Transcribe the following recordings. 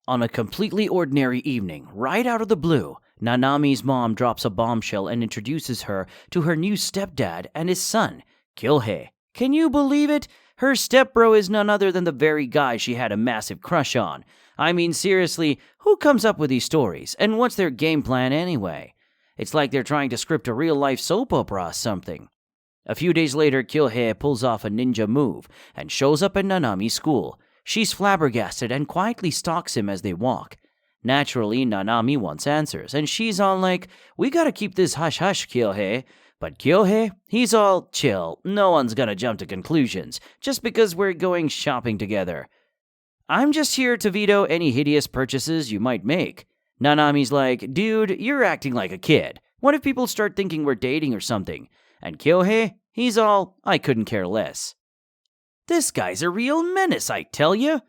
On a completely ordinary evening, right out of the blue, Nanami's mom drops a bombshell and introduces her to her new stepdad and his son, Kyohei. Can you believe it? Her stepbro is none other than the very guy she had a massive crush on. I mean, seriously, who comes up with these stories, and what's their game plan anyway? It's like they're trying to script a real-life soap opera or something. A few days later, Kyohei pulls off a ninja move and shows up at Nanami's school. She's flabbergasted and quietly stalks him as they walk. Naturally, Nanami wants answers, and she's all like, "We gotta keep this hush-hush, Kyohei." But Kyohei, he's all chill. No one's gonna jump to conclusions just because we're going shopping together. I'm just here to veto any hideous purchases you might make. Nanami's like, "Dude, you're acting like a kid. What if people start thinking we're dating or something?" And Kyohei, he's all, "I couldn't care less." This guy's a real menace, I tell you.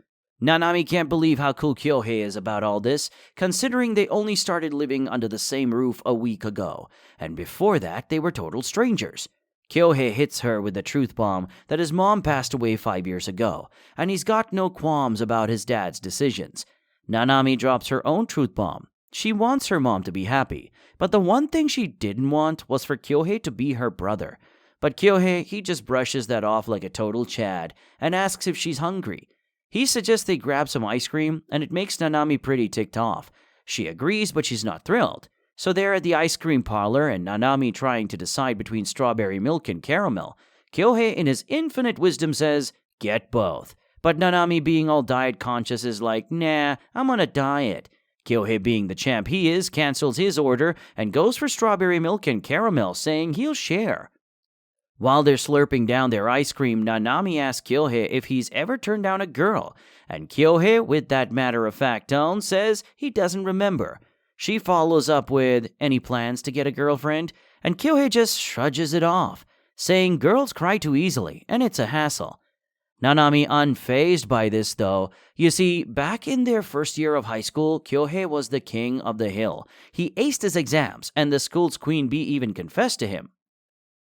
Nanami can't believe how cool Kyohei is about all this, considering they only started living under the same roof a week ago, and before that they were total strangers. Kyohei hits her with the truth bomb that his mom passed away 5 years ago, and he's got no qualms about his dad's decisions. Nanami drops her own truth bomb. She wants her mom to be happy, but the one thing she didn't want was for Kyohei to be her brother. But Kyohei, he just brushes that off like a total Chad and asks if she's hungry. He suggests they grab some ice cream, and it makes Nanami pretty ticked off. She agrees, but she's not thrilled. So they're at the ice cream parlor, and Nanami trying to decide between strawberry milk and caramel. Kyohei, in his infinite wisdom, says, "Get both." But Nanami, being all diet conscious, is like, "Nah, I'm on a diet." Kyohei, being the champ he is, cancels his order and goes for strawberry milk and caramel, saying he'll share. While they're slurping down their ice cream, Nanami asks Kyohei if he's ever turned down a girl, and Kyohei, with that matter-of-fact tone, says he doesn't remember. She follows up with, "Any plans to get a girlfriend?" And Kyohei just shrugs it off, saying girls cry too easily, and it's a hassle. Nanami unfazed by this, though. You see, back in their first year of high school, Kyohei was the king of the hill. He aced his exams, and the school's queen bee even confessed to him.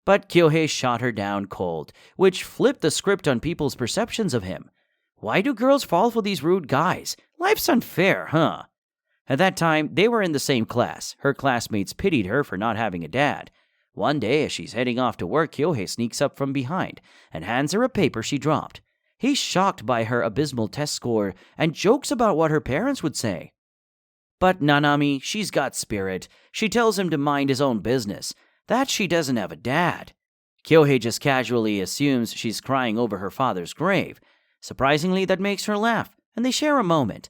But Kyohei shot her down cold, which flipped the script on people's perceptions of him. Why do girls fall for these rude guys? Life's unfair, huh? At that time, they were in the same class. Her classmates pitied her for not having a dad. One day, as she's heading off to work, Kyohei sneaks up from behind and hands her a paper she dropped. He's shocked by her abysmal test score and jokes about what her parents would say. But Nanami, she's got spirit. She tells him to mind his own business, that she doesn't have a dad. Kyohei just casually assumes she's crying over her father's grave. Surprisingly, that makes her laugh, and they share a moment.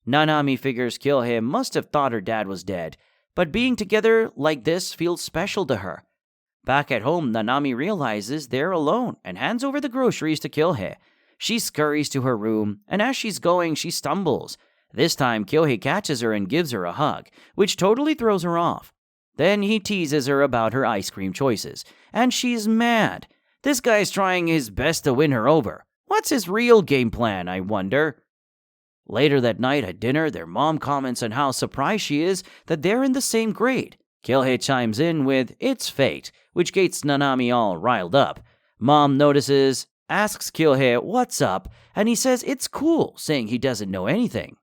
Nanami figures Kyohei must have thought her dad was dead, but being together like this feels special to her. Back at home, Nanami realizes they're alone and hands over the groceries to Kyohei. She scurries to her room, and as she's going, she stumbles. This time, Kyohei catches her and gives her a hug, which totally throws her off. Then he teases her about her ice cream choices, and she's mad. This guy's trying his best to win her over. What's his real game plan, I wonder? Later that night at dinner, their mom comments on how surprised she is that they're in the same grade. Kyohei chimes in with, "It's fate," which gets Nanami all riled up. Mom notices, asks Kyohei what's up, and he says it's cool, saying he doesn't know anything.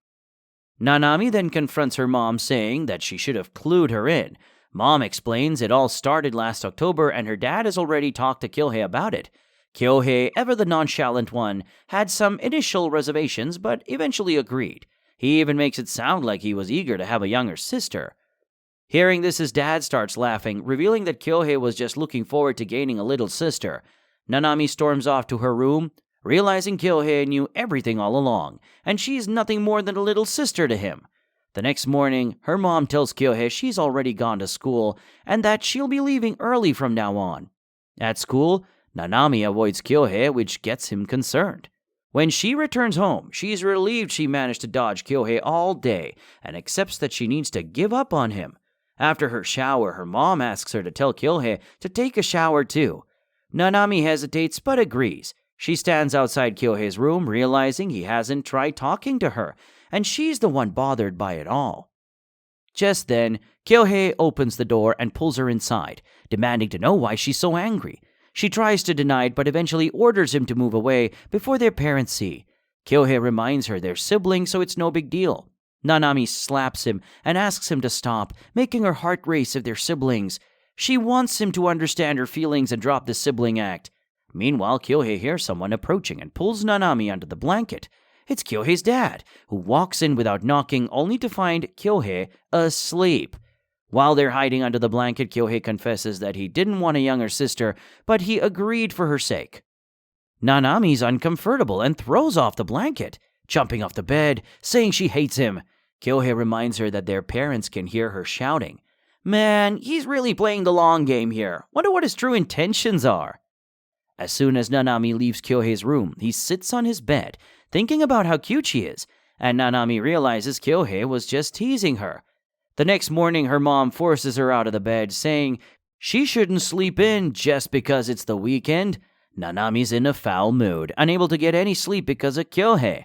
Nanami then confronts her mom, saying that she should have clued her in. Mom explains it all started last October and her dad has already talked to Kyohei about it. Kyohei, ever the nonchalant one, had some initial reservations but eventually agreed. He even makes it sound like he was eager to have a younger sister. Hearing this, his dad starts laughing, revealing that Kyohei was just looking forward to gaining a little sister. Nanami storms off to her room, realizing Kyohei knew everything all along, and she's nothing more than a little sister to him. The next morning, her mom tells Kyohei she's already gone to school and that she'll be leaving early from now on. At school, Nanami avoids Kyohei, which gets him concerned. When she returns home, she's relieved she managed to dodge Kyohei all day and accepts that she needs to give up on him. After her shower, her mom asks her to tell Kyohei to take a shower too. Nanami hesitates but agrees. She stands outside Kyohei's room, realizing he hasn't tried talking to her, and she's the one bothered by it all. Just then, Kyohei opens the door and pulls her inside, demanding to know why she's so angry. She tries to deny it, but eventually orders him to move away before their parents see. Kyohei reminds her they're siblings, so it's no big deal. Nanami slaps him and asks him to stop, making her heart race if they're siblings. She wants him to understand her feelings and drop the sibling act. Meanwhile, Kyohei hears someone approaching and pulls Nanami under the blanket. It's Kyohei's dad, who walks in without knocking, only to find Kyohei asleep. While they're hiding under the blanket, Kyohei confesses that he didn't want a younger sister, but he agreed for her sake. Nanami's uncomfortable and throws off the blanket, jumping off the bed, saying she hates him. Kyohei reminds her that their parents can hear her shouting. Man, he's really playing the long game here. Wonder what his true intentions are. As soon as Nanami leaves Kyohei's room, he sits on his bed, thinking about how cute she is, and Nanami realizes Kyohei was just teasing her. The next morning, her mom forces her out of the bed, saying she shouldn't sleep in just because it's the weekend. Nanami's in a foul mood, unable to get any sleep because of Kyohei.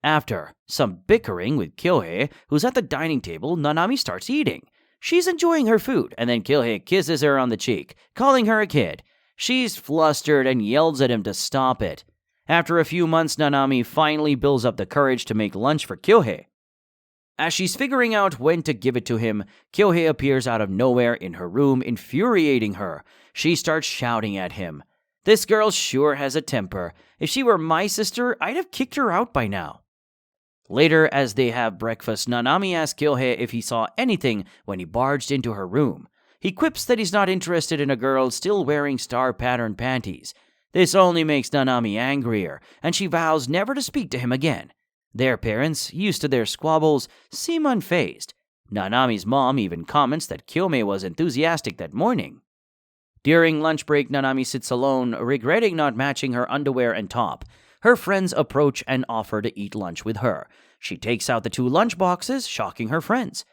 After some bickering with Kyohei, who's at the dining table, Nanami starts eating. She's enjoying her food, and then Kyohei kisses her on the cheek, calling her a kid. She's flustered and yells at him to stop it. After a few months, Nanami finally builds up the courage to make lunch for Kyohei. As she's figuring out when to give it to him, Kyohei appears out of nowhere in her room, infuriating her. She starts shouting at him. This girl sure has a temper. If she were my sister, I'd have kicked her out by now. Later, as they have breakfast, Nanami asks Kyohei if he saw anything when he barged into her room. He quips that he's not interested in a girl still wearing star-patterned panties. This only makes Nanami angrier, and she vows never to speak to him again. Their parents, used to their squabbles, seem unfazed. Nanami's mom even comments that Kyohei was enthusiastic that morning. During lunch break, Nanami sits alone, regretting not matching her underwear and top. Her friends approach and offer to eat lunch with her. She takes out the 2 lunch boxes, shocking her friends.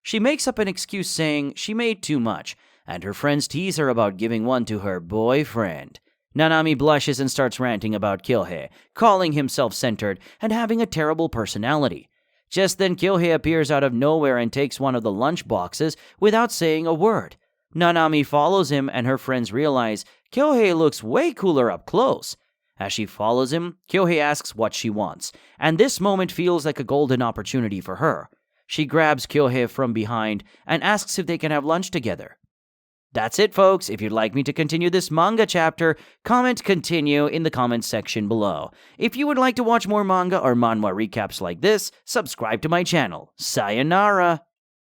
She makes up an excuse saying she made too much, and her friends tease her about giving one to her boyfriend. Nanami blushes and starts ranting about Kyohei, calling him self-centered and having a terrible personality. Just then, Kyohei appears out of nowhere and takes one of the lunch boxes without saying a word. Nanami follows him, and her friends realize Kyohei looks way cooler up close. As she follows him, Kyohei asks what she wants, and this moment feels like a golden opportunity for her. She grabs Kyohei from behind and asks if they can have lunch together. That's it, folks. If you'd like me to continue this manga chapter, comment continue in the comments section below. If you would like to watch more manga or manhwa recaps like this, subscribe to my channel. Sayonara!